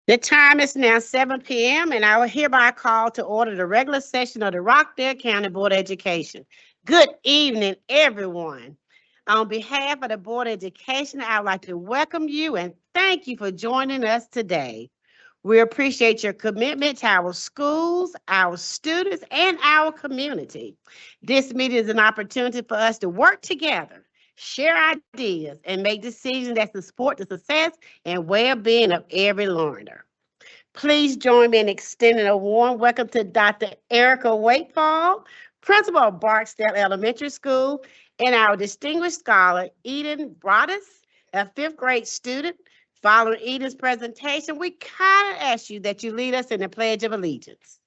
The time is now 7 p.m., and I will hereby call to order the regular session of the Rockdale County Board of Education. Good evening, everyone. On behalf of the Board of Education, I would like to welcome you and thank you for joining us today. We appreciate your commitment to our schools, our students, and our community. This meeting is an opportunity for us to work together, share ideas, and make decisions that support the success and well-being of every learner. Please join me in extending a warm welcome to Dr. Erica Wakefall, principal of Barksdale Elementary School, and our distinguished scholar, Eden Broadus, a fifth grade student. Following Eden's presentation, we kindly ask you that you lead us in the Pledge of Allegiance.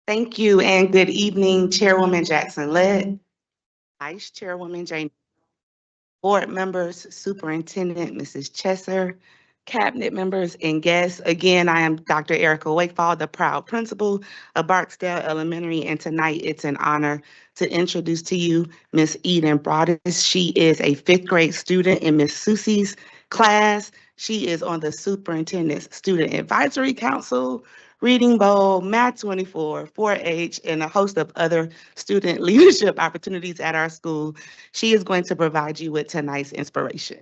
Thank you and good evening, Chairwoman Jackson Lett, Vice Chairwoman Jane, board members, Superintendent Mrs. Chesser, cabinet members, and guests. Again, I am Dr. Erica Wakefall, the proud principal of Barksdale Elementary, and tonight it's an honor to introduce to you Miss Eden Broadus. She is a fifth grade student in Miss Susie's class. She is on the Superintendent's Student Advisory Council, Reading Bowl, Math 24, 4-H, and a host of other student leadership opportunities at our school. She is going to provide you with tonight's inspiration.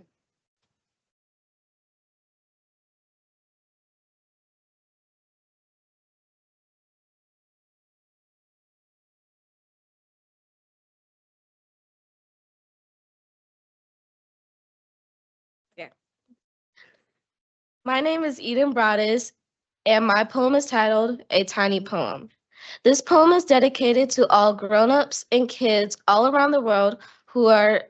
My name is Eden Broadus, and my poem is titled A Tiny Poem. This poem is dedicated to all grown-ups and kids all around the world who are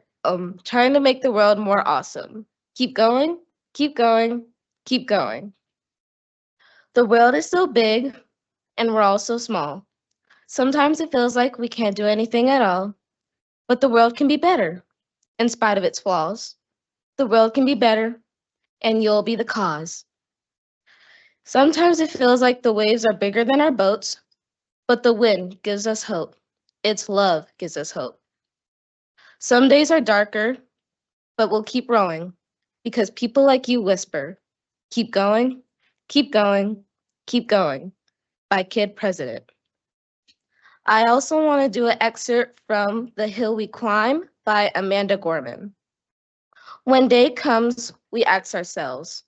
trying to make the world more awesome. Keep going, keep going, keep going. The world is so big, and we're all so small. Sometimes it feels like we can't do anything at all, but the world can be better, in spite of its flaws. The world can be better, and you'll be the cause. Sometimes it feels like the waves are bigger than our boats, but the wind gives us hope. Its love gives us hope. Some days are darker, but we'll keep rowing because people like you whisper, keep going, keep going, keep going, by Kid President. I also want to do an excerpt from The Hill We Climb by Amanda Gorman. When day comes, we ask ourselves,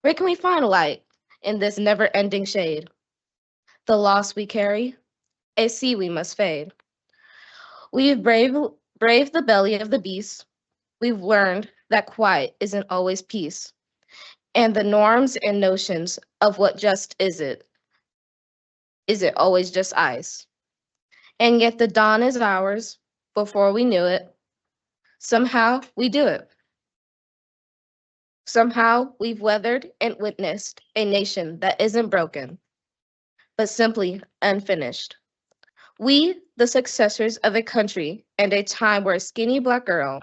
where can we find light in this never-ending shade? The loss we carry, a sea we must fade. We've braved the belly of the beast. We've learned that quiet isn't always peace. And the norms and notions of what just is it always just ice. And yet the dawn is ours before we knew it. Somehow we do it. Somehow we've weathered and witnessed a nation that isn't broken, but simply unfinished. We, the successors of a country and a time where a skinny Black girl,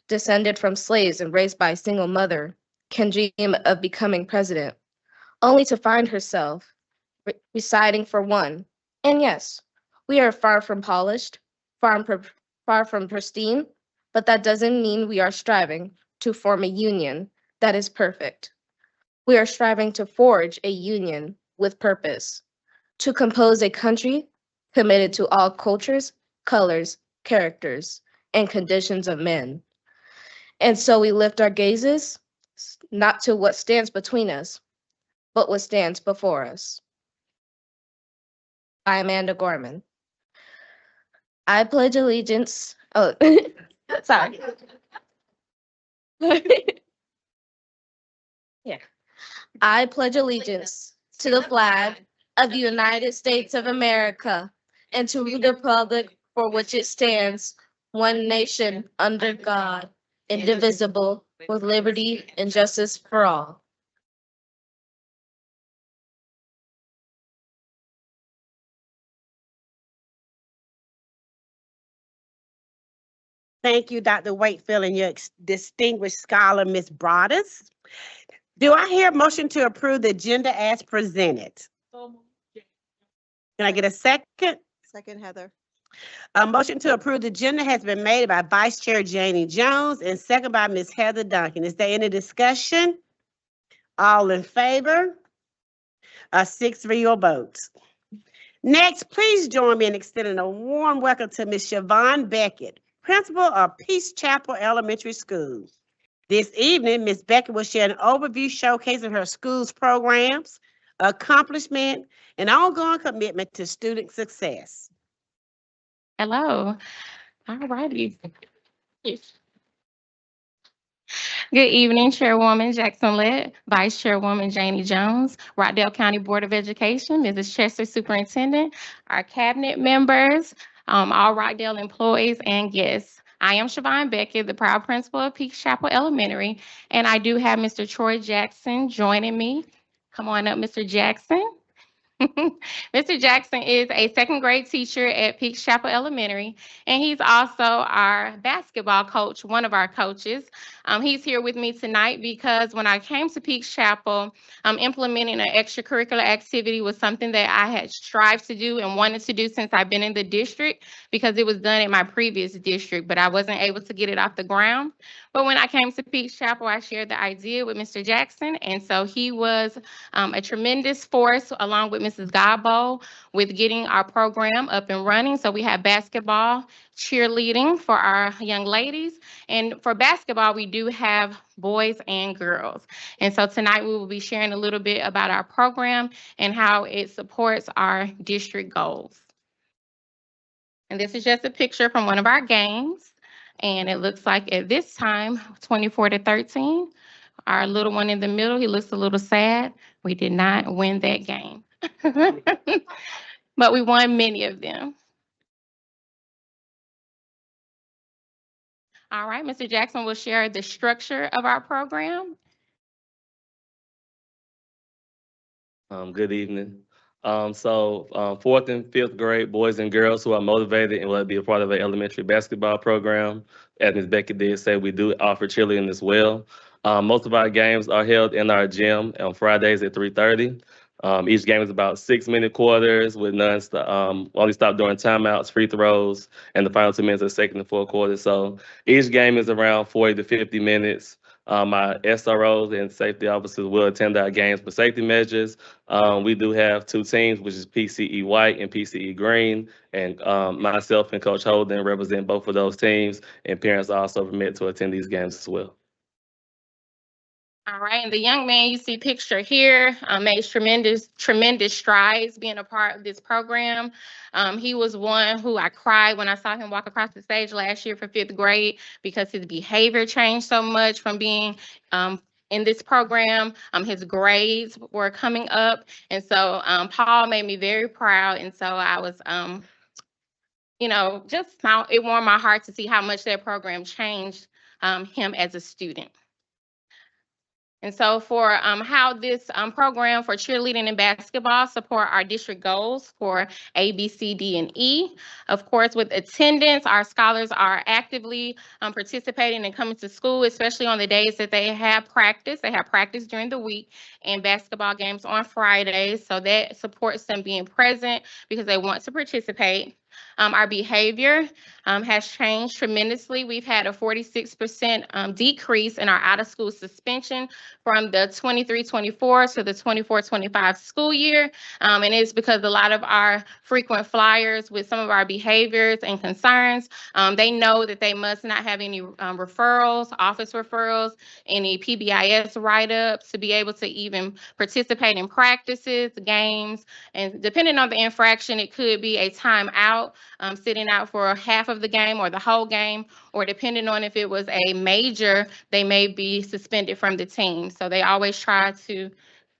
descended from slaves and raised by a single mother, can dream of becoming president, only to find herself reciting for one. And yes, we are far from polished, far from pristine, but that doesn't mean we are striving to form a union that is perfect. We are striving to forge a union with purpose, to compose a country committed to all cultures, colors, characters, and conditions of men. And so we lift our gazes, not to what stands between us, but what stands before us. By Amanda Gorman. I pledge allegiance. Oh, sorry. Yeah. I pledge allegiance to the flag of the United States of America and to the republic for which it stands, one nation under God, indivisible, with liberty and justice for all. Thank you, Dr. Wakefield, and your distinguished scholar, Ms. Broadus. Do I hear a motion to approve the agenda as presented? Can I get a second? Second, Heather. A motion to approve the agenda has been made by Vice Chair Janie Jones and second by Ms. Heather Duncan. Is there any discussion? All in favor? 6-0 votes. Next, please join me in extending a warm welcome to Ms. Siobhan Beckett, principal of Peace Chapel Elementary School. This evening, Ms. Beckett will share an overview showcasing her school's programs, accomplishment, and ongoing commitment to student success. Hello. All righty. Good evening, Chairwoman Jackson Lett, Vice Chairwoman Janie Jones, Rockdale County Board of Education, Mrs. Chester Superintendent, our cabinet members, all Rockdale employees and guests. I am Siobhan Beckett, the proud principal of Peaks Chapel Elementary, and I do have Mr. Troy Jackson joining me. Come on up, Mr. Jackson. Mr. Jackson is a second grade teacher at Peaks Chapel Elementary, and he's also our basketball coach, one of our coaches. He's here with me tonight because when I came to Peaks Chapel, implementing an extracurricular activity was something that I had strived to do and wanted to do since I've been in the district because it was done in my previous district, but I wasn't able to get it off the ground. But when I came to Peaks Chapel, I shared the idea with Mr. Jackson, and so he was a tremendous force along with Mrs. Gabo with getting our program up and running. So we have basketball, cheerleading for our young ladies. And for basketball, we do have boys and girls. And so tonight we will be sharing a little bit about our program and how it supports our district goals. And this is just a picture from one of our games. And it looks like at this time, 24-13. Our little one in the middle, he looks a little sad. We did not win that game, but we won many of them. All right, Mr. Jackson will share the structure of our program. Good evening. Fourth and fifth grade boys and girls who are motivated and will be a part of an elementary basketball program. As Ms. Becky did say, we do offer cheerleading as well. Most of our games are held in our gym on Fridays at 3:30. Each game is about 6-minute quarters with only stop during timeouts, free throws, and the final 2 minutes of second and fourth quarters. So each game is around 40 to 50 minutes. My SROs and safety officers will attend our games for safety measures. We do have 2 teams, which is PCE White and PCE Green, and myself and Coach Holden represent both of those teams, and parents are also permitted to attend these games as well. All right, and the young man you see picture here made tremendous strides being a part of this program. He was one who I cried when I saw him walk across the stage last year for 5th grade because his behavior changed so much from being in this program. His grades were coming up, and so Paul made me very proud, and so I was it warmed my heart to see how much that program changed him as a student. And so for how this program for cheerleading and basketball support our district goals for A, B, C, D, and E. Of course, with attendance, our scholars are actively participating and coming to school, especially on the days that they have practice. They have practice during the week and basketball games on Fridays. So that supports them being present because they want to participate. Our behavior has changed tremendously. We've had a 46% decrease in our out-of-school suspension from the 23-24 to the 24-25 school year. And it's because a lot of our frequent flyers with some of our behaviors and concerns, they know that they must not have any referrals, office referrals, any PBIS write-ups to be able to even participate in practices, games, and depending on the infraction, it could be a timeout, sitting out for half of the game or the whole game, or depending on if it was a major, they may be suspended from the team. So they always try to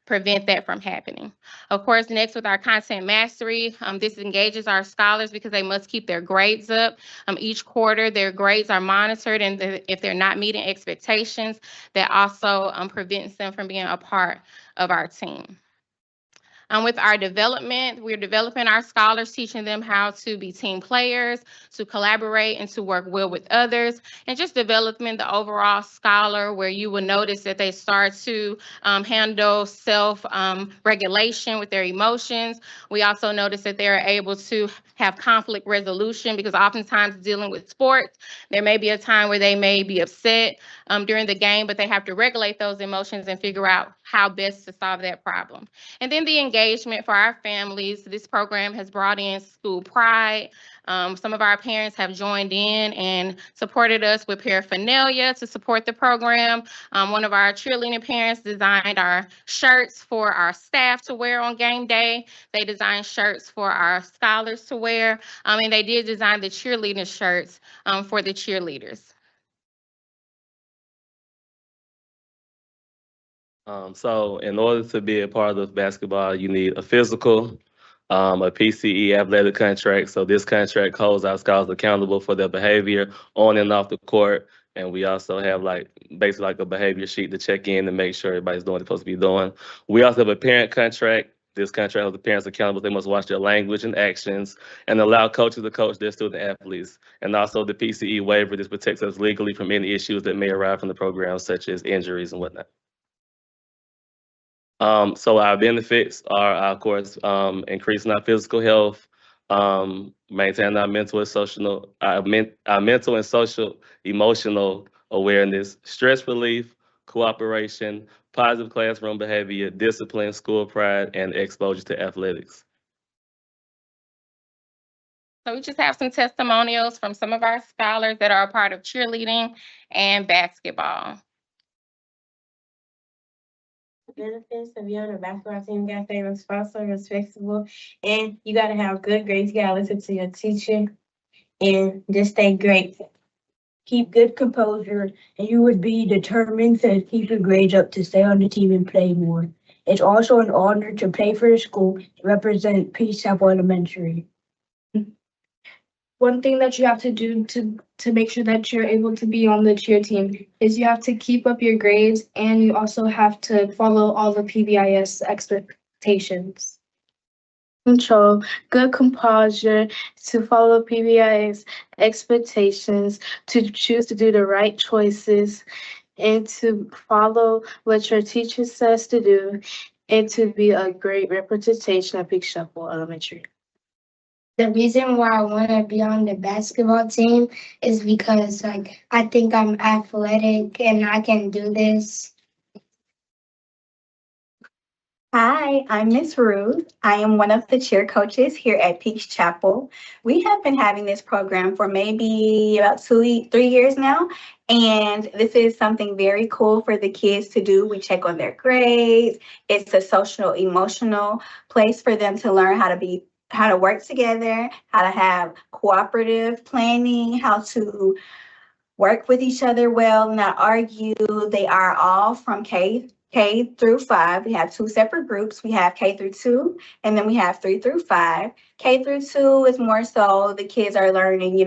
prevent that from happening. Of course, next with our content mastery, this engages our scholars because they must keep their grades up. Each quarter, their grades are monitored, and if they're not meeting expectations, that also prevents them from being a part of our team. With our development, we're developing our scholars, teaching them how to be team players, to collaborate and to work well with others, and just developing the overall scholar where you will notice that they start to handle self-regulation with their emotions. We also notice that they're able to have conflict resolution because oftentimes dealing with sports, there may be a time where they may be upset during the game, but they have to regulate those emotions and figure out how best to solve that problem. And then the engagement for our families. This program has brought in school pride. Some of our parents have joined in and supported us with paraphernalia to support the program. One of our cheerleading parents designed our shirts for our staff to wear on game day. They designed shirts for our scholars to wear, and they did design the cheerleading shirts for the cheerleaders. So in order to be a part of basketball, you need a physical, a PCE athletic contract. So this contract holds our scholars accountable for their behavior on and off the court. And we also have basically like a behavior sheet to check in and make sure everybody's doing what they're supposed to be doing. We also have a parent contract. This contract holds the parents accountable. They must watch their language and actions and allow coaches to coach their student athletes. And also the PCE waiver. This protects us legally from any issues that may arise from the program, such as injuries and whatnot. So our benefits are, of course, increasing our physical health, maintaining our mental and social, our mental and social, emotional awareness, stress relief, cooperation, positive classroom behavior, discipline, school pride, and exposure to athletics. So we just have some testimonials from some of our scholars that are a part of cheerleading and basketball. Benefits of being on a basketball team, you gotta stay responsible, respectable, and you gotta have good grades. You gotta listen to your teacher and just stay great. Keep good composure, and you would be determined to keep your grades up to stay on the team and play more. It's also an honor to play for the school to represent Peace Chapel Elementary. One thing that you have to do to make sure that you're able to be on the cheer team is you have to keep up your grades, and you also have to follow all the PBIS expectations. Control, good composure, to follow PBIS expectations, to choose to do the right choices, and to follow what your teacher says to do, and to be a great representation of Peace Chapel Elementary. The reason why I want to be on the basketball team is because, I think I'm athletic and I can do this. Hi, I'm Miss Ruth. I am one of the cheer coaches here at Peace Chapel. We have been having this program for maybe about 3 years now, and this is something very cool for the kids to do. We check on their grades. It's a social, emotional place for them to learn how to work together, how to have cooperative planning, how to work with each other well, not argue. They are all from K through 5. We have 2 separate groups. We have K through 2, and then we have 3 through 5. K through 2 is more so the kids are learning,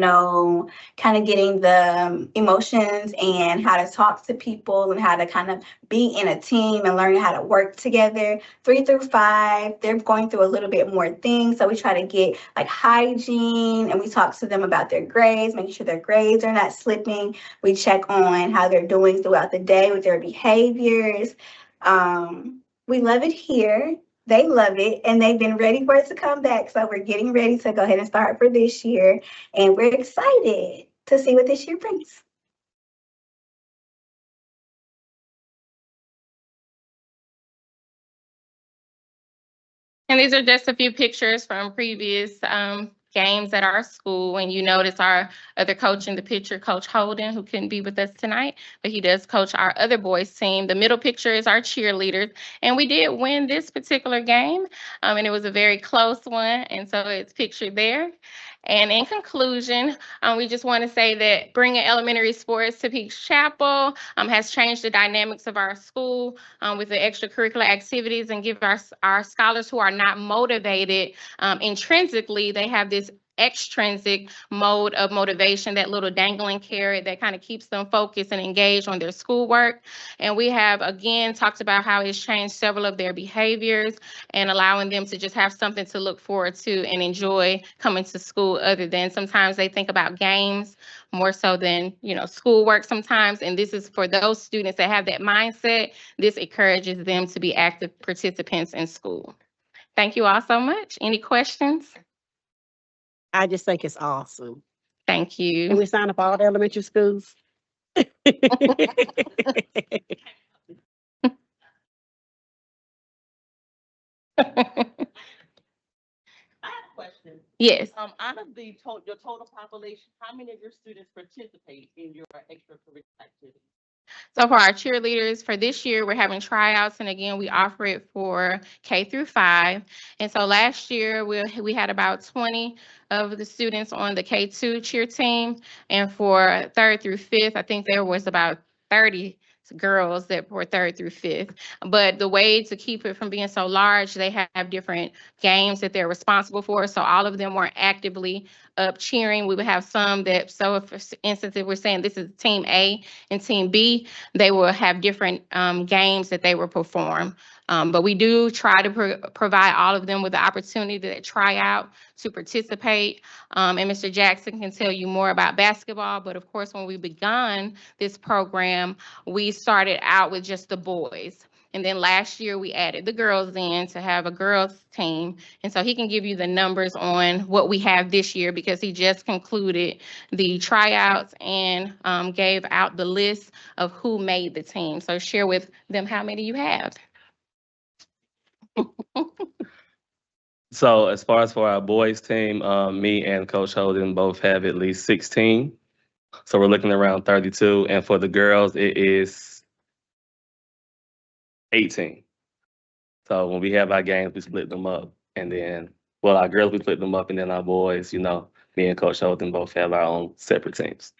kind of getting the emotions and how to talk to people and how to kind of be in a team and learning how to work together. 3 through 5, they're going through a little bit more things. So we try to get hygiene, and we talk to them about their grades, making sure their grades are not slipping. We check on how they're doing throughout the day with their behaviors. We love it here. They love it, and they've been ready for it to come back. So we're getting ready to go ahead and start for this year, and we're excited to see what this year brings. And these are just a few pictures from previous games at our school. And you notice our other coach in the picture, Coach Holden, who couldn't be with us tonight, but he does coach our other boys team. The middle picture is our cheerleaders. And we did win this particular game, and it was a very close one. And so it's pictured there. And in conclusion, we just want to say that bringing elementary sports to Peace Chapel has changed the dynamics of our school with the extracurricular activities, and give our scholars who are not motivated intrinsically, they have this extrinsic mode of motivation, that little dangling carrot that kind of keeps them focused and engaged on their schoolwork. And we have, again, talked about how it's changed several of their behaviors and allowing them to just have something to look forward to and enjoy coming to school, other than sometimes they think about games more so than, schoolwork sometimes. And this is for those students that have that mindset. This encourages them to be active participants in school. Thank you all so much. Any questions? I just think it's awesome. Thank you. Can we sign up all the elementary schools? I have a question. Yes. Out of the your total population, how many of your students participate in your extracurricular activities? So for our cheerleaders for this year, we're having tryouts, and again, we offer it for K through 5. And so last year, we had about 20 of the students on the K2 cheer team, and for 3rd through 5th, I think there was about 30 girls that were 3rd through 5th. But the way to keep it from being so large, they have different games that they're responsible for. So all of them weren't actively up cheering. We would have some that, so if, for instance, if we're saying this is team A and team B, they will have different games that they will perform. But we do try to provide all of them with the opportunity to try out, to participate. And Mr. Jackson can tell you more about basketball, but of course, when we begun this program, we started out with just the boys. And then last year, we added the girls in to have a girls team. And so he can give you the numbers on what we have this year because he just concluded the tryouts and gave out the list of who made the team. So share with them how many you have. So as far as for our boys team, me and Coach Holden both have at least 16. So we're looking around 32. And for the girls, it is 18. So when we have our games, we split them up. And then, well, our girls, we split them up. And then our boys, me and Coach Holden both have our own separate teams.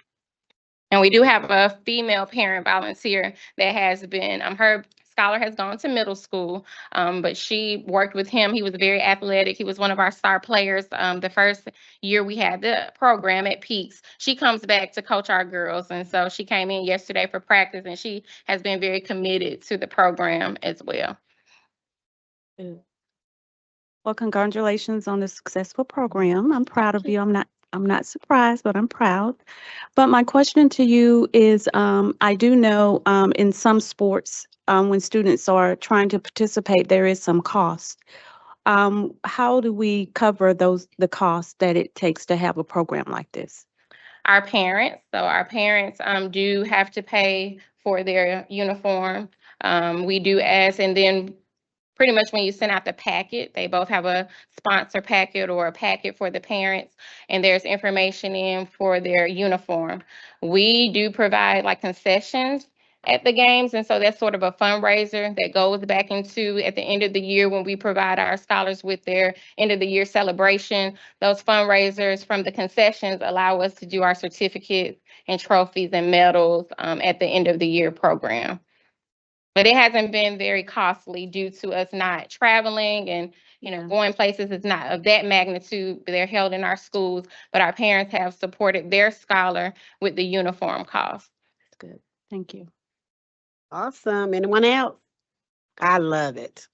And we do have a female parent volunteer that has been, her scholar has gone to middle school, but she worked with him. He was very athletic. He was one of our star players. The first year we had the program at Peaks, she comes back to coach our girls. And so she came in yesterday for practice, and she has been very committed to the program as well. Well, congratulations on the successful program. I'm proud of you. I'm not surprised, but I'm proud. But my question to you is, I do know in some sports, when students are trying to participate, there is some cost. How do we cover the costs that it takes to have a program like this? Our parents do have to pay for their uniform. We do ask, and then pretty much when you send out the packet, they both have a sponsor packet or a packet for the parents, and there's information in for their uniform. We do provide like concessions at the games, and so that's sort of a fundraiser that goes back into at the end of the year when we provide our scholars with their end of the year celebration. Those fundraisers from the concessions allow us to do our certificates and trophies and medals at the end of the year program. But it hasn't been very costly due to us not traveling and, going places. It's not of that magnitude. They're held in our schools, but our parents have supported their scholar with the uniform cost. That's good. Thank you. Awesome. Anyone else? I love it.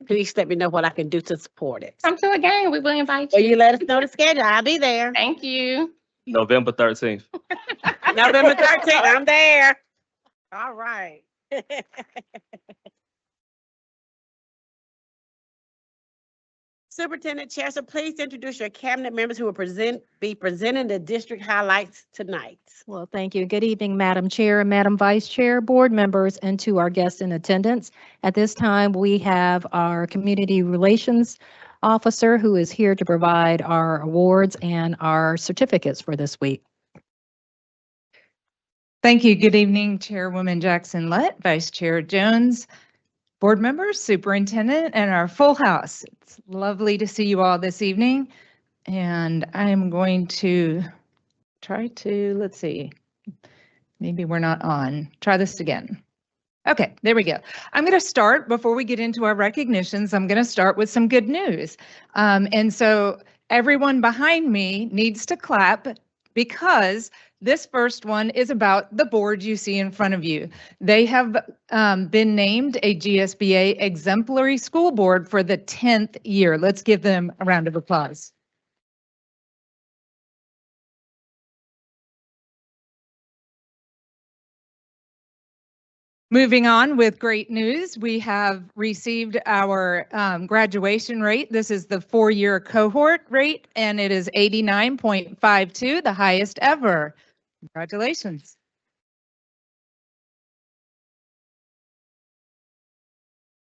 Please let me know what I can do to support it. Come to a game. We will invite Well, you. you let us know the schedule. I'll be there. Thank you. November 13th. November 13th. I'm there. All right. Superintendent Chester, please introduce your cabinet members who will be presenting the district highlights tonight. Well, thank you. Good evening, Madam Chair, Madam Vice Chair, board members, and to our guests in attendance. At this time, we have our Community Relations Officer who is here to provide our awards and our certificates for this week. Thank you. Good evening, Chairwoman Jackson-Lett, Vice Chair Jones, board members, superintendent, and our full house. It's lovely to see you all this evening. And I am going to try to, let's see, maybe we're not on. Try this again. Okay, there we go. I'm going to start, before we get into our recognitions, I'm going to start with some good news. And so everyone behind me needs to clap because this first one is about the board you see in front of you. They have been named a GSBA exemplary school board for the 10th year. Let's give them a round of applause. Moving on with great news, we have received our graduation rate. This is the 4-year cohort rate, and it is 89.52, the highest ever. Congratulations.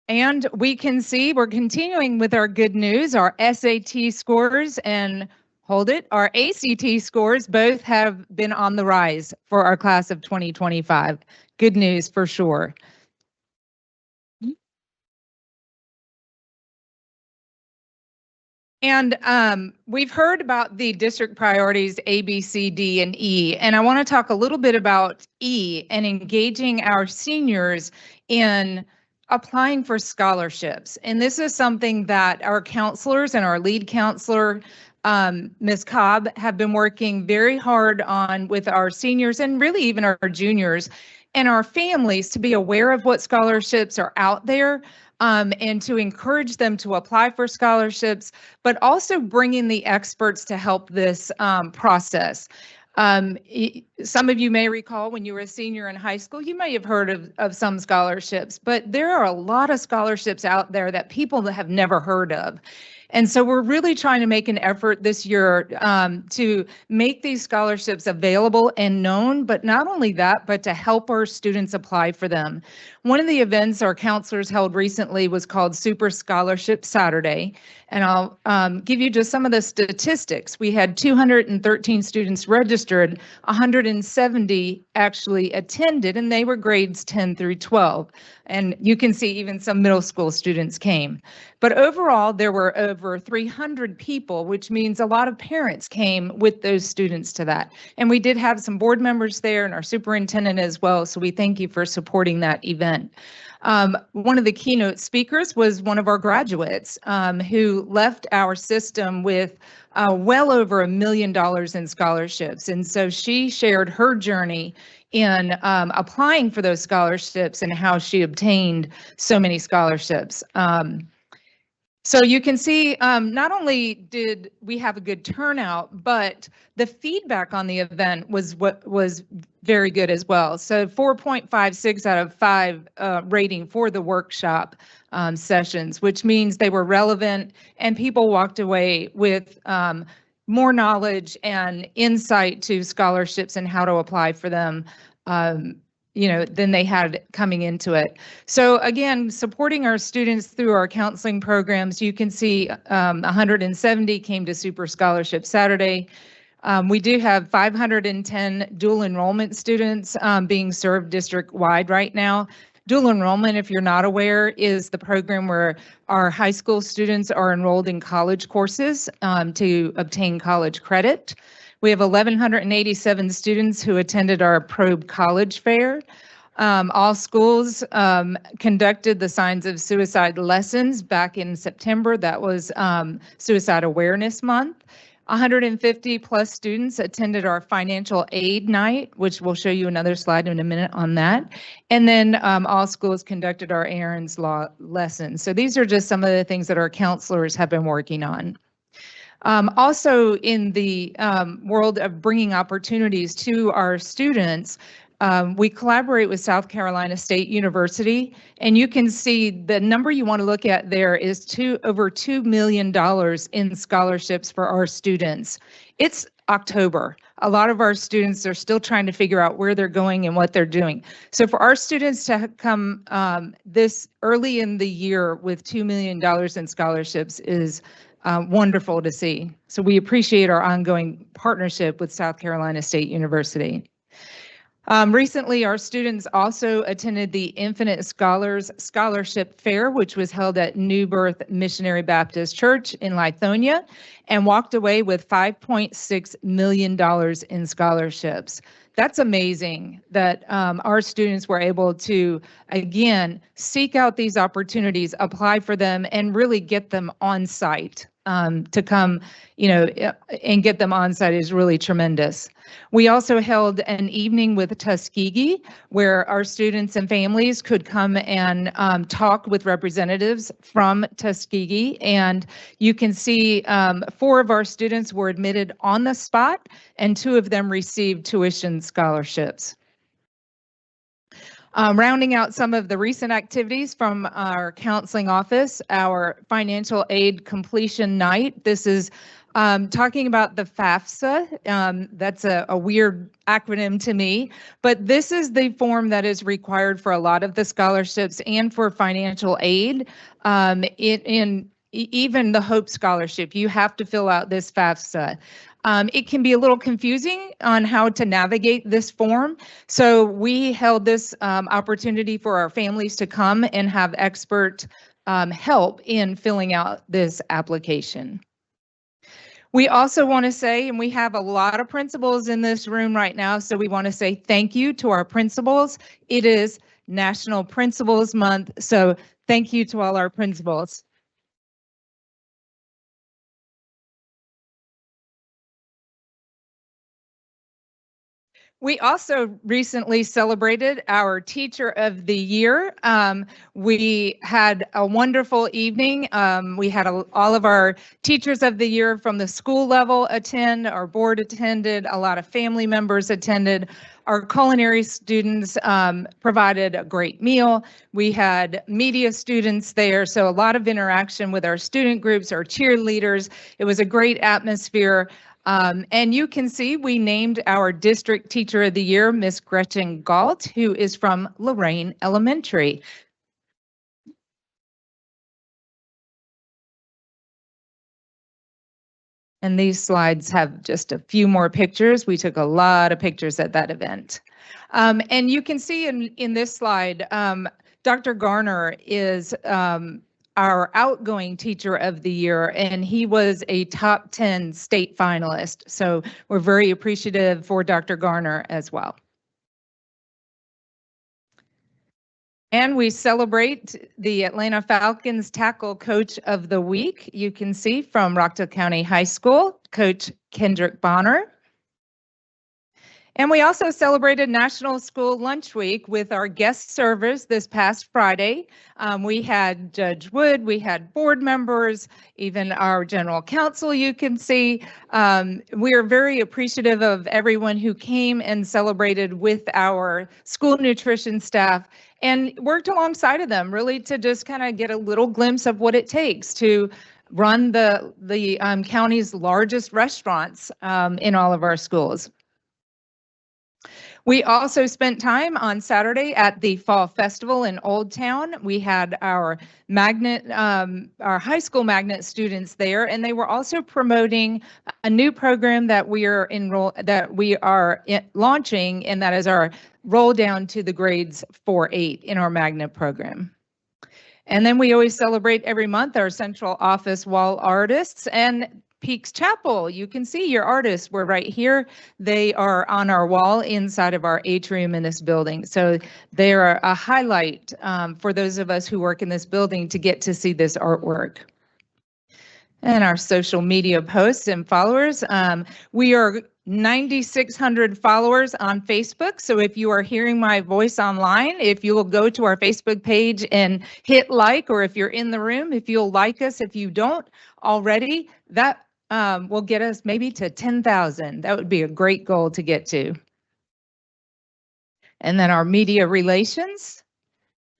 And we can see we're continuing with our good news. Our SAT scores and hold it, our ACT scores both have been on the rise for our class of 2025. Good news for sure. And we've heard about the district priorities A, B, C, D, and E. And I want to talk a little bit about E and engaging our seniors in applying for scholarships. And this is something that our counselors and our lead counselor, Ms. Cobb, have been working very hard on with our seniors and really even our juniors and our families to be aware of what scholarships are out there. And to encourage them to apply for scholarships, but also bring in the experts to help this process. Some of you may recall when you were a senior in high school, you may have heard of some scholarships, but there are a lot of scholarships out there that people have never heard of. And so we're really trying to make an effort this year to make these scholarships available and known, but not only that, but to help our students apply for them. One of the events our counselors held recently was called Super Scholarship Saturday. And I'll give you just some of the statistics. We had 213 students registered, 170 actually attended, and they were grades 10 through 12. And you can see even some middle school students came. But overall, there were over 300 people, which means a lot of parents came with those students to that. And we did have some board members there and our superintendent as well. So we thank you for supporting that event. One of the keynote speakers was one of our graduates who left our system with well over $1 million in scholarships. And so she shared her journey in applying for those scholarships and how she obtained so many scholarships. So you can see not only did we have a good turnout, but the feedback on the event was very good as well. So 4.56 out of 5 rating for the workshop sessions, which means they were relevant and people walked away with more knowledge and insight to scholarships and how to apply for them. Than they had coming into it. So again, supporting our students through our counseling programs, you can see 170 came to Super Scholarship Saturday. We do have 510 dual enrollment students being served district-wide right now. Dual enrollment, if you're not aware, is the program where our high school students are enrolled in college courses to obtain college credit. We have 1,187 students who attended our Probe College Fair. All schools conducted the Signs of Suicide lessons back in September. That was Suicide Awareness Month. 150 plus students attended our financial aid night, which we'll show you another slide in a minute on that. And then all schools conducted our Aaron's Law lessons. So these are just some of the things that our counselors have been working on. Also in the world of bringing opportunities to our students, we collaborate with South Carolina State University, and you can see the number you want to look at there is over $2 million in scholarships for our students. It's October. A lot of our students are still trying to figure out where they're going and what they're doing. So for our students to come this early in the year with $2 million in scholarships is wonderful to see. So we appreciate our ongoing partnership with South Carolina State University. Recently, our students also attended the Infinite Scholars Scholarship Fair, which was held at New Birth Missionary Baptist Church in Lithonia, and walked away with $5.6 million in scholarships. That's amazing that our students were able to, again, seek out these opportunities, apply for them, and really get them on site. To come, and get them on site is really tremendous. We also held an evening with Tuskegee where our students and families could come and talk with representatives from Tuskegee. And you can see 4 of our students were admitted on the spot and 2 of them received tuition scholarships. Rounding out some of the recent activities from our counseling office, our financial aid completion night. This is talking about the FAFSA. That's a weird acronym to me, but this is the form that is required for a lot of the scholarships and for financial aid. Even the Hope Scholarship, you have to fill out this FAFSA. It can be a little confusing on how to navigate this form. So we held this opportunity for our families to come and have expert help in filling out this application. We also want to say, and we have a lot of principals in this room right now, so we want to say thank you to our principals. It is National Principals Month, so thank you to all our principals. We also recently celebrated our Teacher of the Year. We had a wonderful evening. We had all of our Teachers of the Year from the school level attend, our board attended, a lot of family members attended. Our culinary students provided a great meal. We had media students there, so a lot of interaction with our student groups, our cheerleaders. It was a great atmosphere. And you can see we named our District Teacher of the Year, Miss Gretchen Galt, who is from Lorraine Elementary. And these slides have just a few more pictures. We took a lot of pictures at that event. And you can see in this slide, Dr. Garner is our outgoing Teacher of the Year, and he was a top 10 state finalist. So we're very appreciative for Dr. Garner as well. And we celebrate the Atlanta Falcons Tackle Coach of the Week. You can see from Rockdale County High School, Coach Kendrick Bonner. And we also celebrated National School Lunch Week with our guest servers this past Friday. We had Judge Wood, we had board members, even our general counsel, you can see. We are very appreciative of everyone who came and celebrated with our school nutrition staff and worked alongside of them, really to just kind of get a little glimpse of what it takes to run the county's largest restaurants in all of our schools. We also spent time on Saturday at the Fall Festival in Old Town. We had our high school magnet students there, and they were also promoting a new program that we are launching, and that is our roll down to the grades 4-8 in our magnet program. And then we always celebrate every month our central office wall artists, and Peaks Chapel, you can see your artists were right here. They are on our wall inside of our atrium in this building. So they are a highlight for those of us who work in this building to get to see this artwork. And our social media posts and followers. We are 9,600 followers on Facebook. So if you are hearing my voice online, if you will go to our Facebook page and hit like, or if you're in the room, if you'll like us, if you don't already, that will get us maybe to 10,000. That would be a great goal to get to. And then our media relations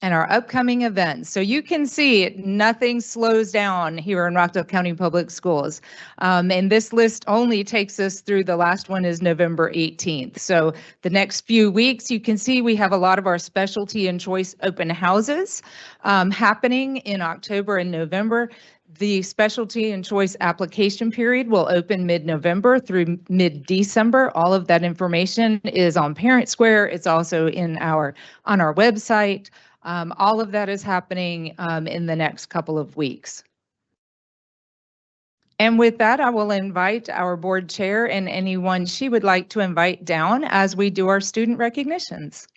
and our upcoming events. So you can see nothing slows down here in Rockdale County Public Schools. And this list only takes us through, the last one is November 18th. So the next few weeks, you can see we have a lot of our specialty and choice open houses happening in October and November. The specialty and choice application period will open mid-November through mid-December. All of that information is on Parent Square. It's also on our website. All of that is happening in the next couple of weeks. And with that, I will invite our board chair and anyone she would like to invite down as we do our student recognitions.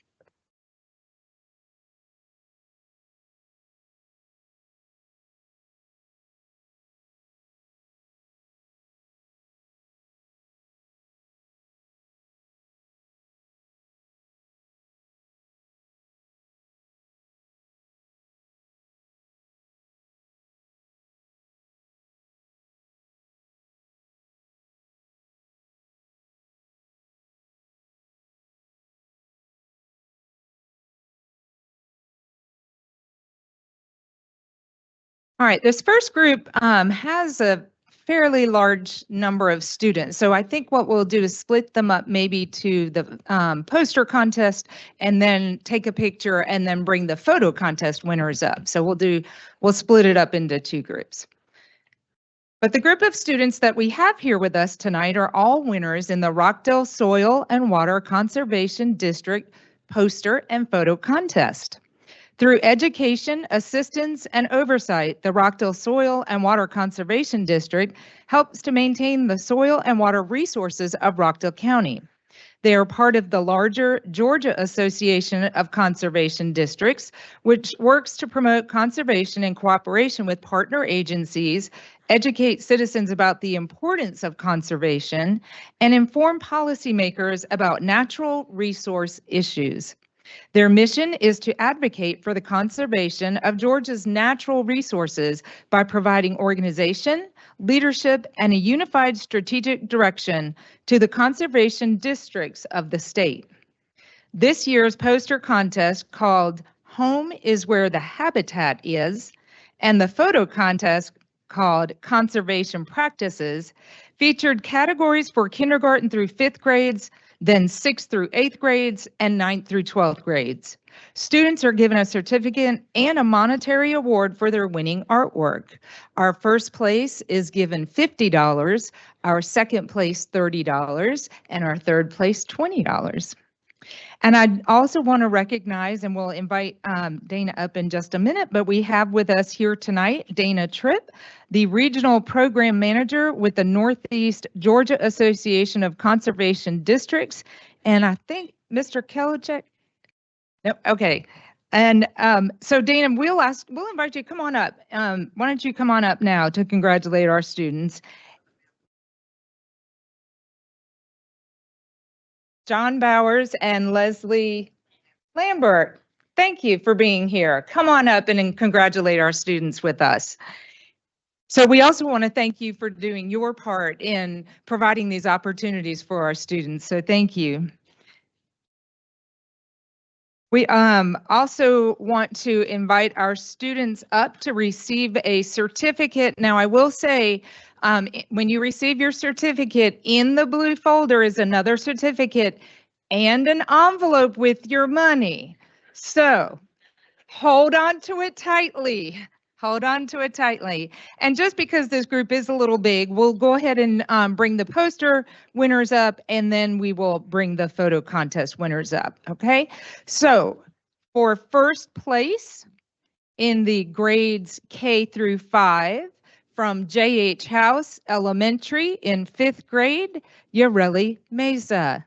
All right, this first group has a fairly large number of students. So I think what we'll do is split them up maybe to the poster contest and then take a picture and then bring the photo contest winners up. So we'll split it up into two groups. But the group of students that we have here with us tonight are all winners in the Rockdale Soil and Water Conservation District poster and photo contest. Through education, assistance, and oversight, the Rockdale Soil and Water Conservation District helps to maintain the soil and water resources of Rockdale County. They are part of the larger Georgia Association of Conservation Districts, which works to promote conservation in cooperation with partner agencies, educate citizens about the importance of conservation, and inform policymakers about natural resource issues. Their mission is to advocate for the conservation of Georgia's natural resources by providing organization, leadership, and a unified strategic direction to the conservation districts of the state. This year's poster contest, called Home is Where the Habitat Is, and the photo contest called Conservation Practices, featured categories for kindergarten through 5th grades, then 6th through 8th grades, and 9th through 12th grades. Students are given a certificate and a monetary award for their winning artwork. Our first place is given $50, our second place $30, and our third place $20. And I also want to recognize, and we'll invite Dana up in just a minute, but we have with us here tonight Dana Tripp, the Regional Program Manager with the Northeast Georgia Association of Conservation Districts. And I think Mr. Kelichek, no, okay. And so Dana, we'll invite you, come on up. Why don't you come on up now to congratulate our students. John Bowers and Leslie Lambert, thank you for being here. Come on up and congratulate our students with us. So we also want to thank you for doing your part in providing these opportunities for our students. So thank you. We also want to invite our students up to receive a certificate. Now, I will say, when you receive your certificate, in the blue folder is another certificate and an envelope with your money. So hold on to it tightly. Hold on to it tightly. And just because this group is a little big, we'll go ahead and bring the poster winners up, and then we will bring the photo contest winners up, okay? So for first place in the grades K through 5, from J.H. House Elementary in 5th grade, Yareli Meza.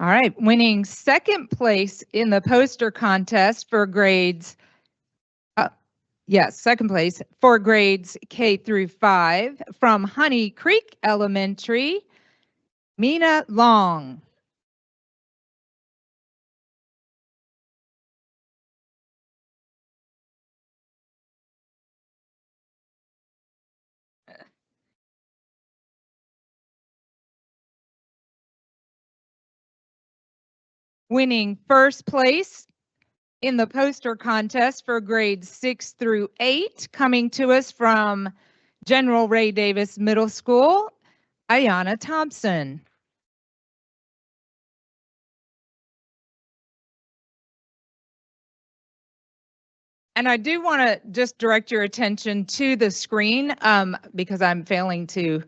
All right, winning second place in the poster contest for grades, second place for grades K through 5 from Honey Creek Elementary, Mina Long. Winning first place in the poster contest for grades 6 through 8, coming to us from General Ray Davis Middle School, Ayana Thompson. And I do want to just direct your attention to the screen because I'm failing to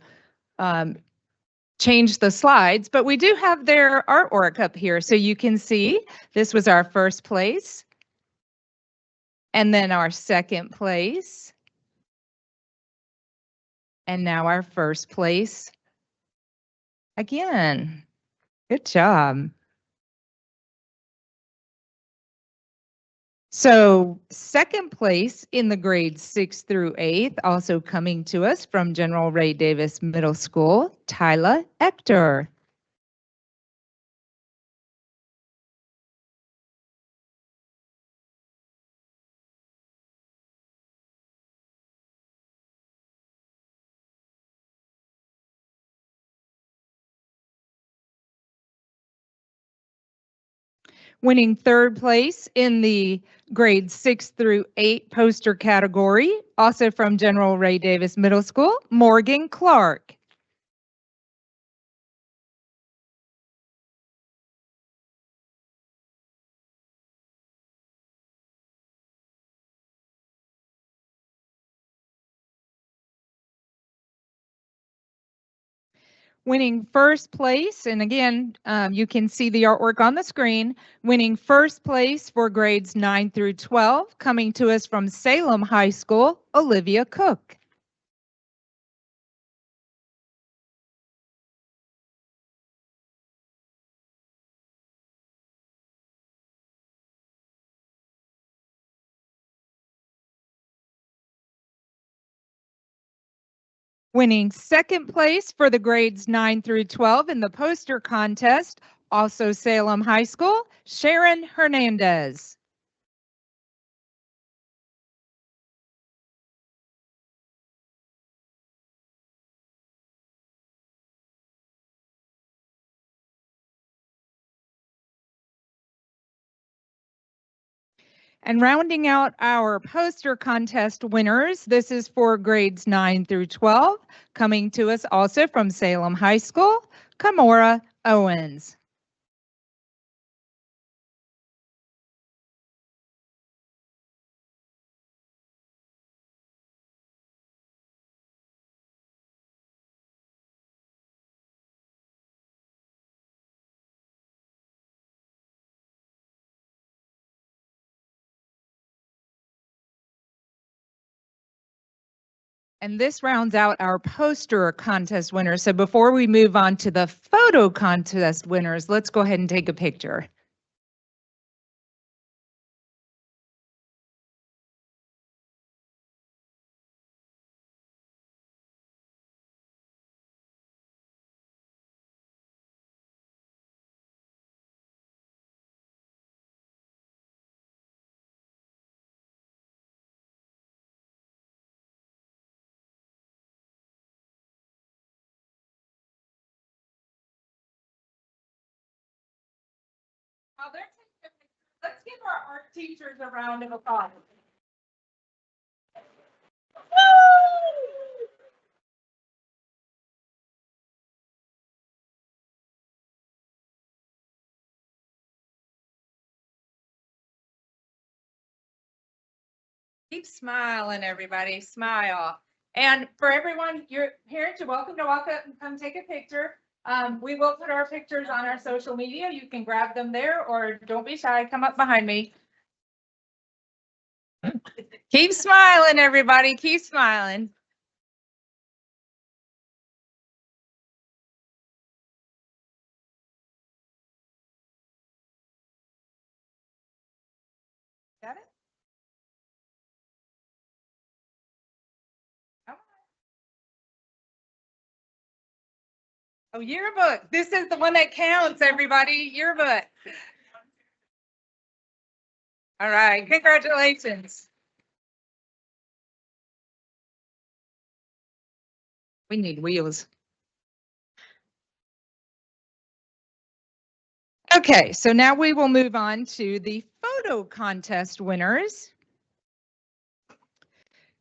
change the slides, but we do have their artwork up here. So you can see this was our first place, and then our second place, and now our first place again. Good job. So second place in the grades 6 through 8, also coming to us from General Ray Davis Middle School, Tyla Ector. Winning third place in the grades 6 through 8 poster category, also from General Ray Davis Middle School, Morgan Clark. Winning first place, and again, you can see the artwork on the screen, winning first place for grades 9 through 12, coming to us from Salem High School, Olivia Cook. Winning second place for the grades 9 through 12 in the poster contest, also Salem High School, Sharon Hernandez. And rounding out our poster contest winners, this is for grades 9 through 12, coming to us also from Salem High School, Kamora Owens. And this rounds out our poster contest winners. So before we move on to the photo contest winners, let's go ahead and take a picture. Let's give our art teachers a round of applause. Keep smiling, everybody. Smile. And for everyone, your parents, you're welcome to walk up and come take a picture. We will put our pictures on our social media. You can grab them there, or don't be shy. Come up behind me. Keep smiling, everybody. Keep smiling. Got it? Come on. Oh, yearbook. This is the one that counts, everybody. Yearbook. All right. Congratulations. We need wheels. Okay, so now we will move on to the photo contest winners.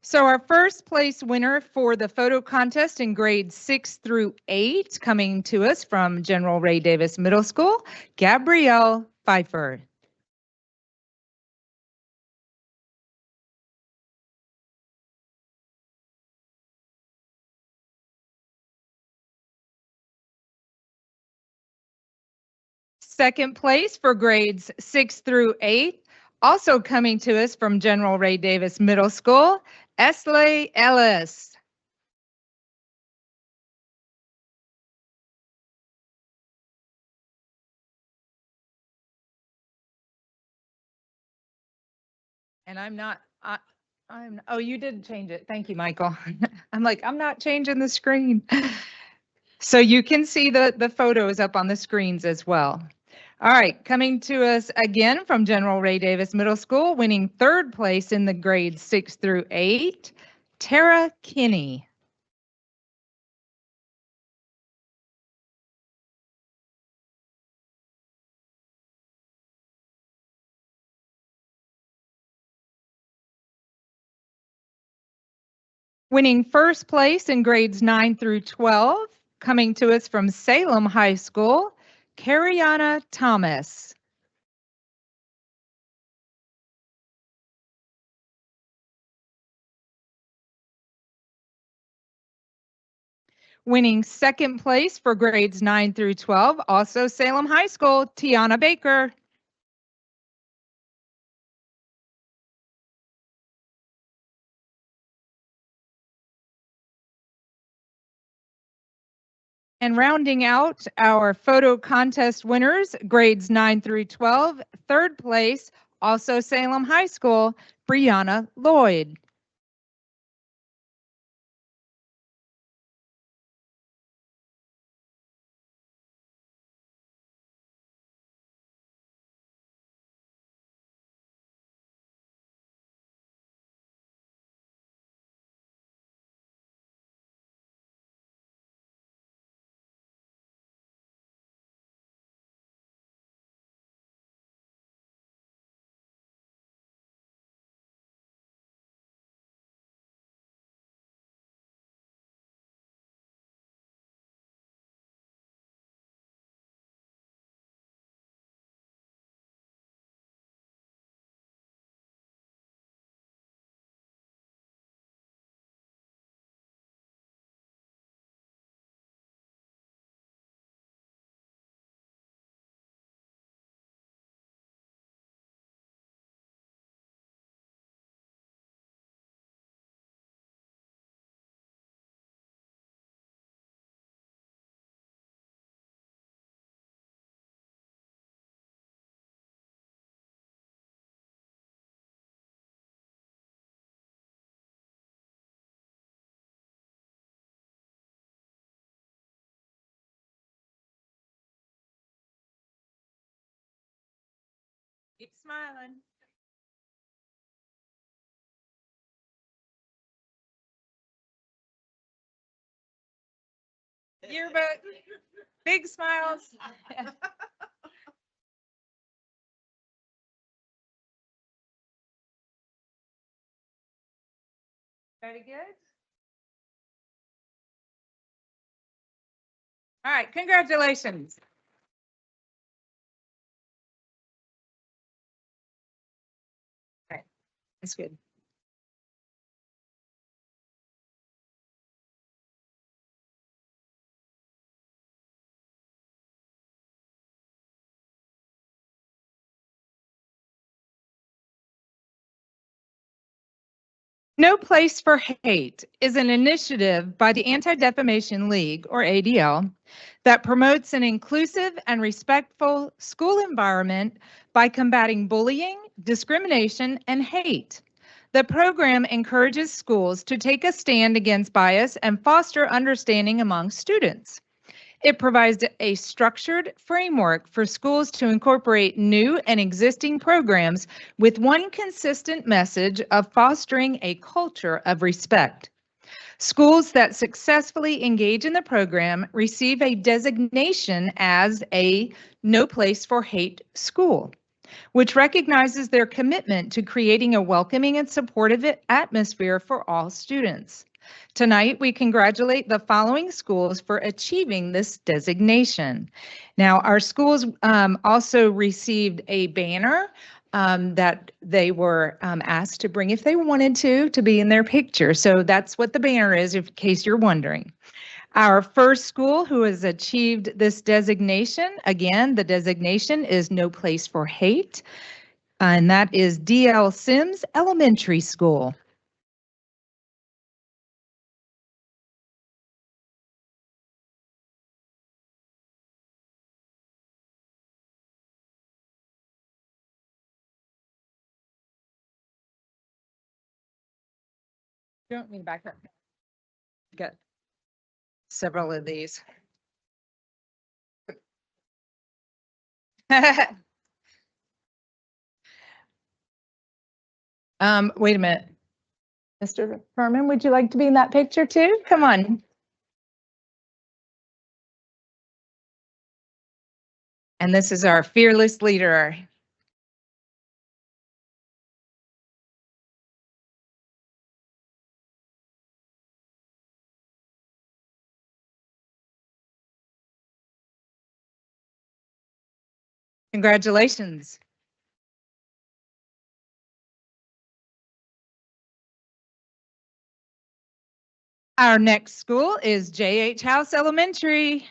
So our first place winner for the photo contest in grades 6 through 8, coming to us from General Ray Davis Middle School, Gabrielle Pfeiffer. Second place for grades 6 through 8, also coming to us from General Ray Davis Middle School, Esley Ellis. And oh, you did change it. Thank you, Michael. I'm like, I'm not changing the screen. So you can see the photos up on the screens as well. All right, coming to us again from General Ray Davis Middle School, winning third place in the grades 6 through 8, Tara Kinney. Winning first place in grades 9 through 12, coming to us from Salem High School, Cariana Thomas. Winning second place for grades 9 through 12, also Salem High School, Tiana Baker. And rounding out our photo contest winners, grades 9 through 12, third place, also Salem High School, Brianna Lloyd. Keep smiling. Yearbook, big smiles. Very good. All right, congratulations. All right, that's good. No Place for Hate is an initiative by the Anti-Defamation League, or ADL, that promotes an inclusive and respectful school environment by combating bullying, discrimination, and hate. The program encourages schools to take a stand against bias and foster understanding among students. It provides a structured framework for schools to incorporate new and existing programs with one consistent message of fostering a culture of respect. Schools that successfully engage in the program receive a designation as a No Place for Hate school, which recognizes their commitment to creating a welcoming and supportive atmosphere for all students. Tonight, we congratulate the following schools for achieving this designation. Now, our schools also received a banner that they were asked to bring if they wanted to be in their picture. So that's what the banner is, in case you're wondering. Our first school who has achieved this designation, again, the designation is No Place for Hate, and that is D.L. Sims Elementary School. Don't need to back up. Got several of these. Wait a minute. Mr. Furman, would you like to be in that picture too? Come on. And this is our fearless leader. Congratulations. Our next school is J.H. House Elementary.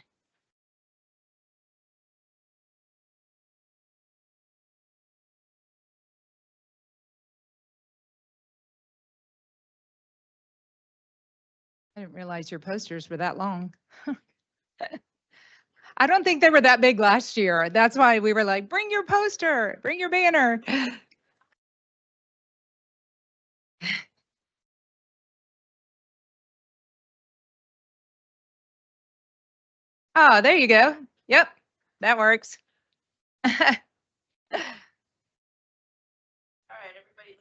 I didn't realize your posters were that long. I don't think they were that big last year. That's why we were like, bring your poster, bring your banner. Oh, there you go. Yep, that works. All right, everybody.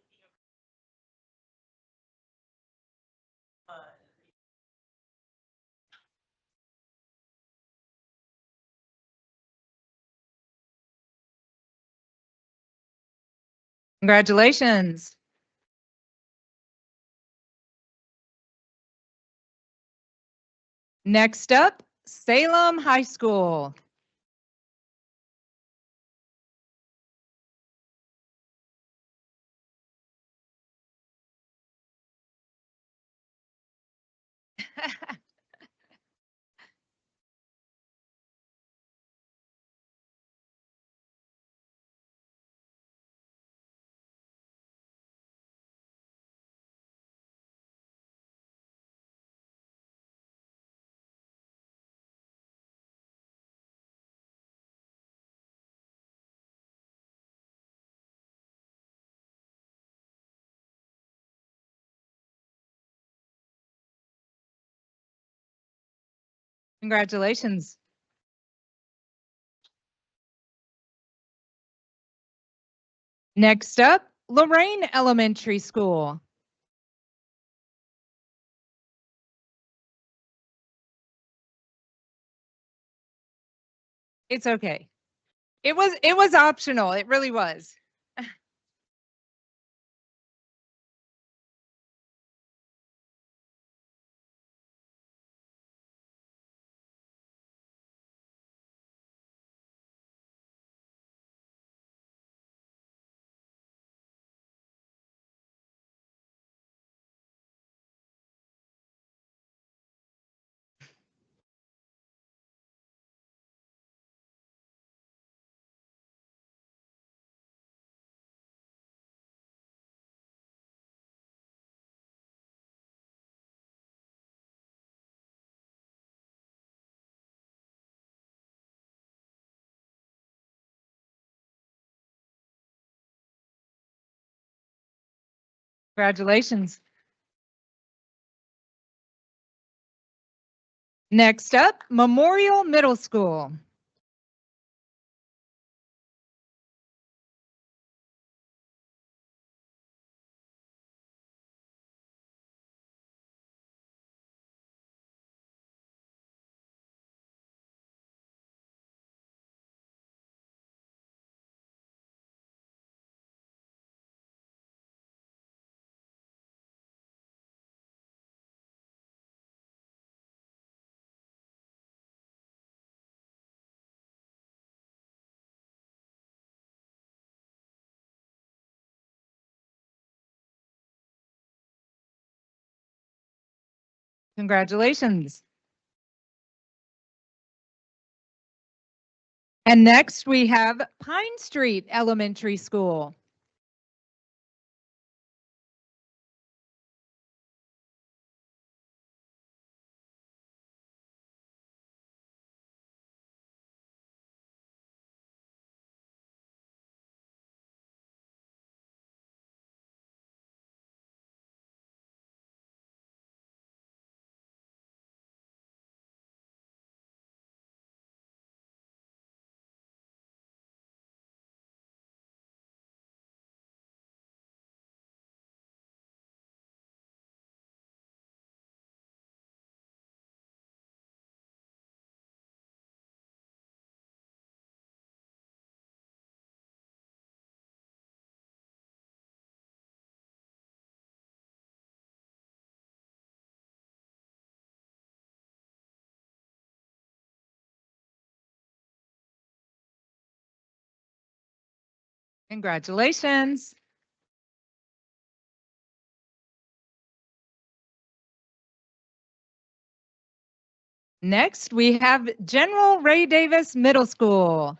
Congratulations. Next up, Salem High School. Congratulations. Next up, Lorraine Elementary School. It's okay. It was optional. It really was. Congratulations. Next up, Memorial Middle School. Congratulations. And next we have Pine Street Elementary School. Congratulations. Next, we have General Ray Davis Middle School.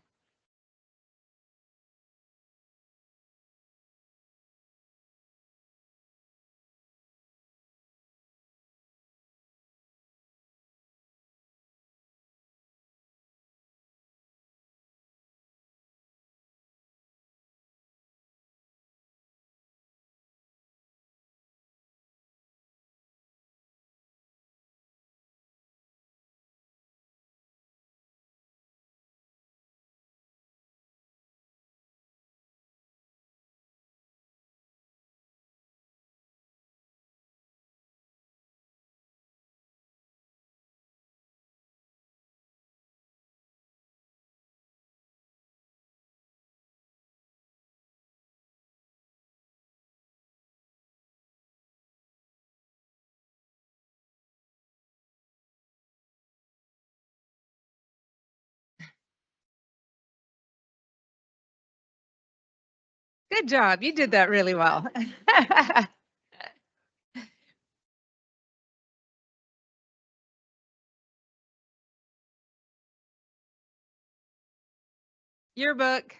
Good job. You did that really well. Yearbook.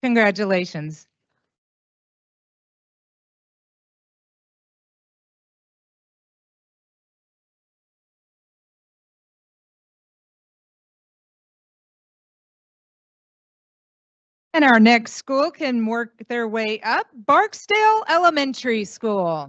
Congratulations. And our next school can work their way up, Barksdale Elementary School.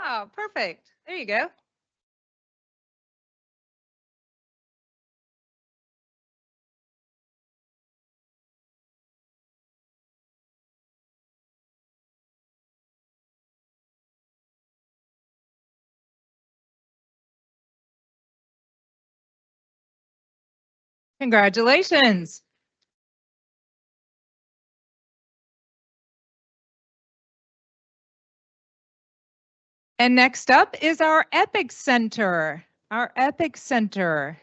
Oh, perfect. There you go. Congratulations. And next up is our Epic Center. Our Epic Center.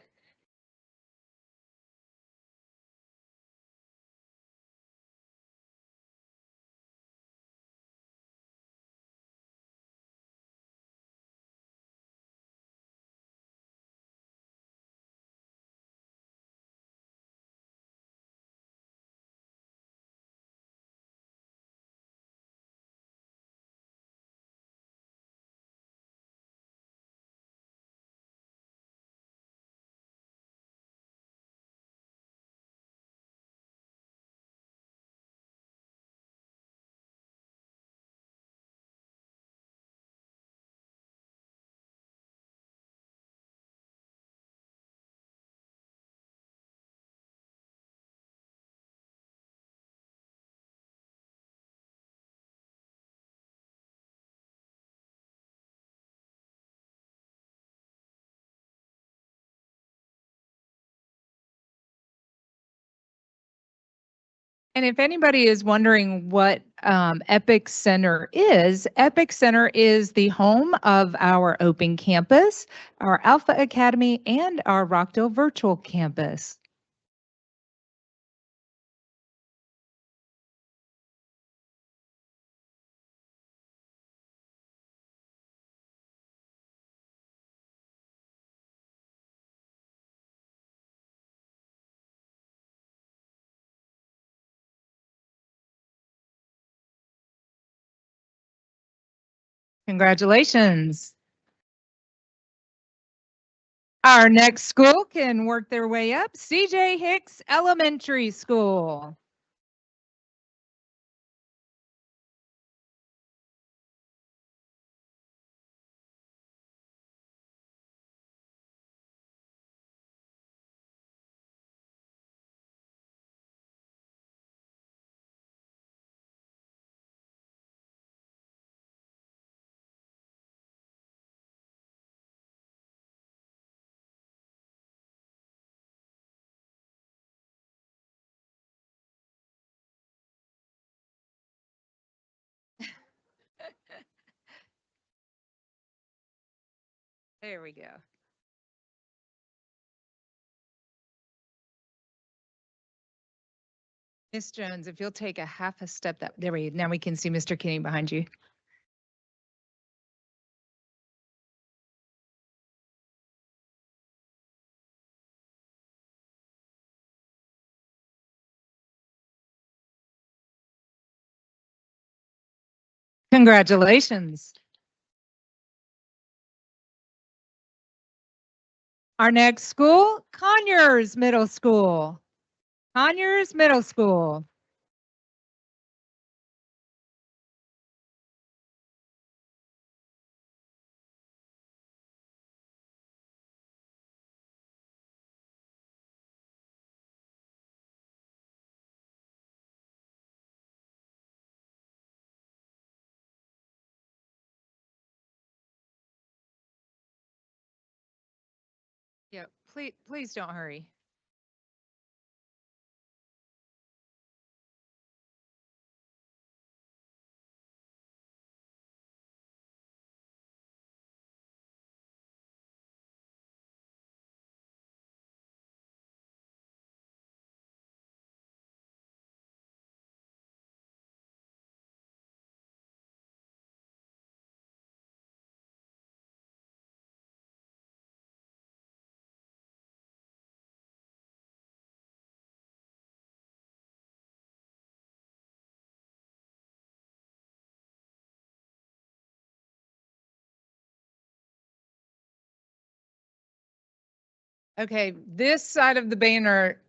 And if anybody is wondering what Epic Center is the home of our Open Campus, our Alpha Academy, and our Rockdale Virtual Campus. Congratulations. Our next school can work their way up, CJ Hicks Elementary School. There we go. Miss Jones, if you'll take a half a step there we now we can see Mr. Kinney behind you. Congratulations. Our next school, Conyers Middle School. Conyers Middle School. Yeah, please don't hurry. Okay, this side of the banner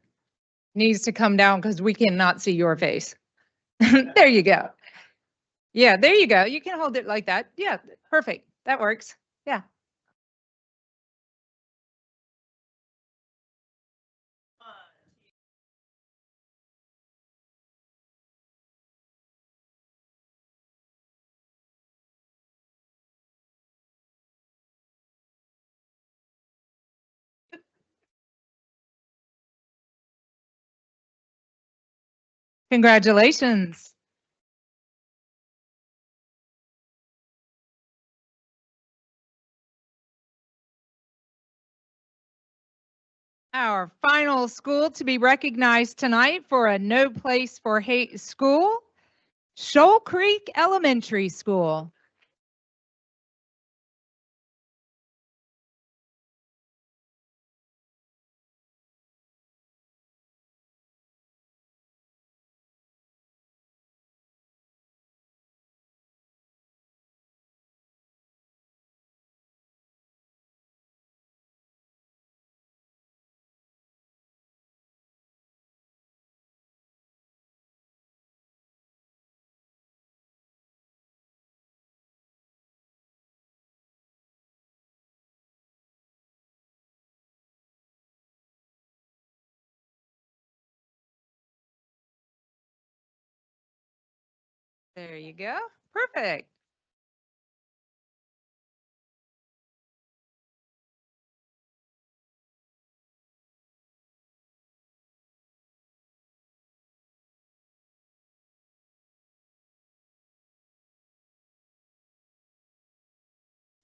needs to come down because we cannot see your face. There you go. Yeah, there you go. You can hold it like that. Yeah, perfect. That works. Yeah. Congratulations. Our final school to be recognized tonight for a No Place for Hate school, Shoal Creek Elementary School. There you go. Perfect.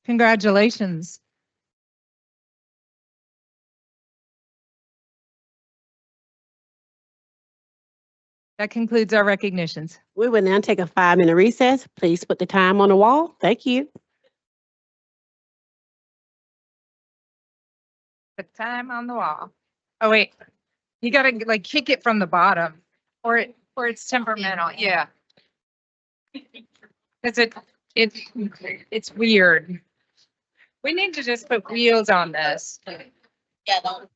Congratulations. That concludes our recognitions. We will now take a 5-minute recess. Please put the time on the wall. Thank you. The time on the wall. Oh, wait. You got to like kick it from the bottom or it's temperamental. Yeah. Because it's weird. We need to just put wheels on this. Yeah, don't.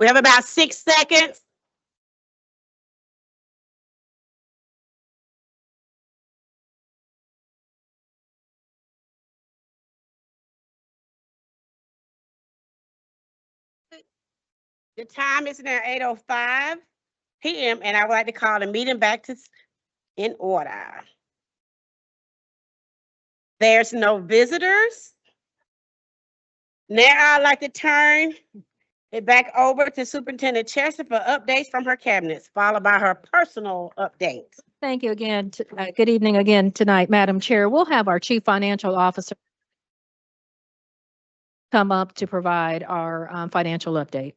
We have about 6 seconds. The time is now 8:05 p.m. and I would like to call the meeting back in order. There's no visitors. Now I'd like to turn it back over to Superintendent Chester for updates from her cabinets, followed by her personal updates. Thank you again. Good evening again tonight, Madam Chair. We'll have our Chief Financial Officer come up to provide our financial update.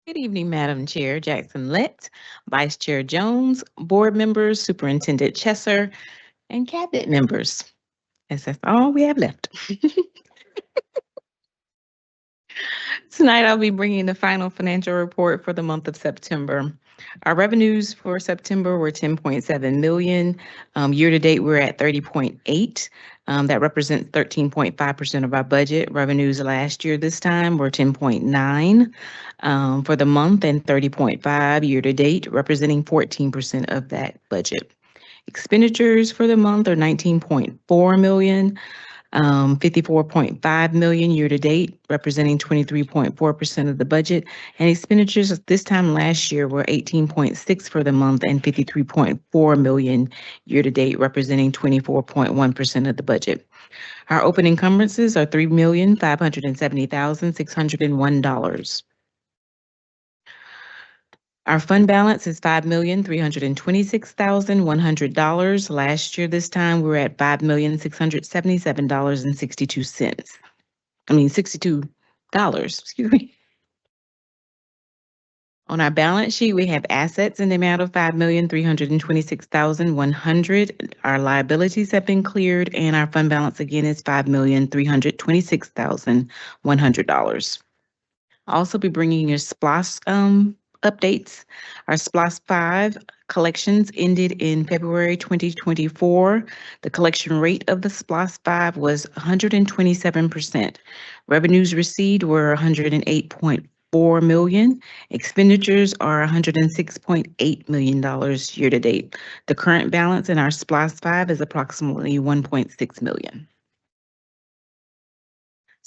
Good evening, Madam Chair Jackson-Lett, Vice Chair Jones, board members, Superintendent Chesser, and cabinet members. As that's all we have left. Tonight, I'll be bringing the final financial report for the month of September. Our revenues for September were 10.7 million. Year-to-date, we're at 30.8. That represents 13.5% of our budget. Revenues last year this time were 10.9 for the month and 30.5 year-to-date, representing 14% of that budget. Expenditures for the month are 19.4 million. 54.5 million year-to-date, representing 23.4% of the budget. And expenditures this time last year were 18.6 for the month and 53.4 million year-to-date, representing 24.1% of the budget. Our open encumbrances are $3,570,601. Our fund balance is $5,326,100. Last year, this time, we were at $5,677.62. $62, excuse me. On our balance sheet, we have assets in the amount of $5,326,100. Our liabilities have been cleared, and our fund balance again is $5,326,100. I'll also be bringing your SPLOS updates. Our SPLOS 5 collections ended in February 2024. The collection rate of the SPLOS 5 was 127%. Revenues received were $108.4 million. Expenditures are $106.8 million year-to-date. The current balance in our SPLOS 5 is approximately $1.6 million.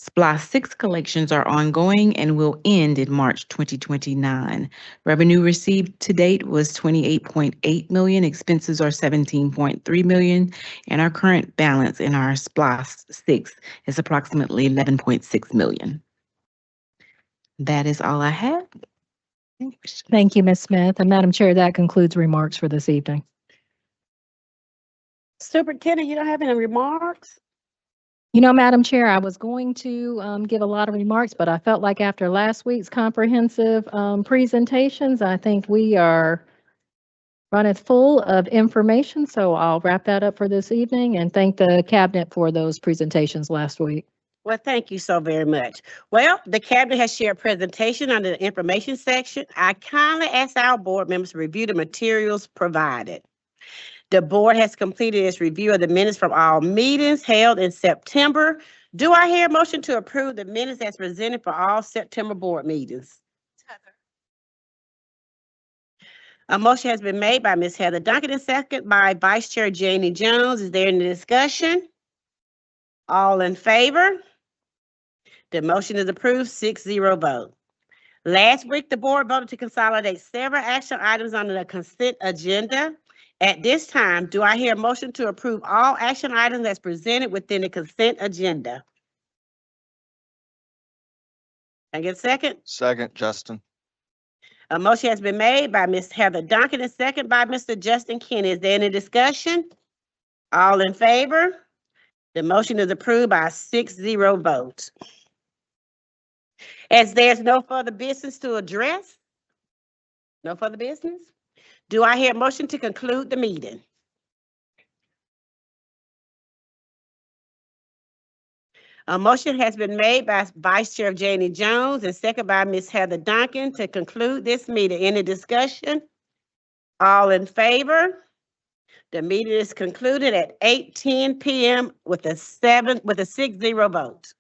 SPLOS 6 collections are ongoing and will end in March 2029. Revenue received to date was $28.8 million. Expenses are $17.3 million. And our current balance in our SPLOS 6 is approximately $11.6 million. That is all I have. Thank you, Ms. Smith. And Madam Chair, that concludes remarks for this evening. Superintendent, you don't have any remarks? You know, Madam Chair, I was going to give a lot of remarks, but I felt like after last week's comprehensive presentations, I think we are running full of information. So I'll wrap that up for this evening and thank the cabinet for those presentations last week. Well, thank you so very much. Well, the cabinet has shared presentation under the information section. I kindly ask our board members to review the materials provided. The board has completed its review of the minutes from all meetings held in September. Do I hear a motion to approve the minutes as presented for all September board meetings? A motion has been made by Ms. Heather Duncan and second by Vice Chair Janie Jones. Is there any discussion? All in favor? The motion is approved, 6-0 vote. Last week, the board voted to consolidate several action items under the consent agenda. At this time, do I hear a motion to approve all action items as presented within the consent agenda? Can I get a second? Second, Justin. A motion has been made by Ms. Heather Duncan and second by Mr. Justin Kenny. Is there any discussion? All in favor? The motion is approved by a 6-0 vote. As there's no further business to address, no further business, do I hear a motion to conclude the meeting? A motion has been made by Vice Chair Janie Jones and second by Ms. Heather Duncan to conclude this meeting. Any discussion? All in favor? The meeting is concluded at 8:10 p.m. with a 6-0 vote.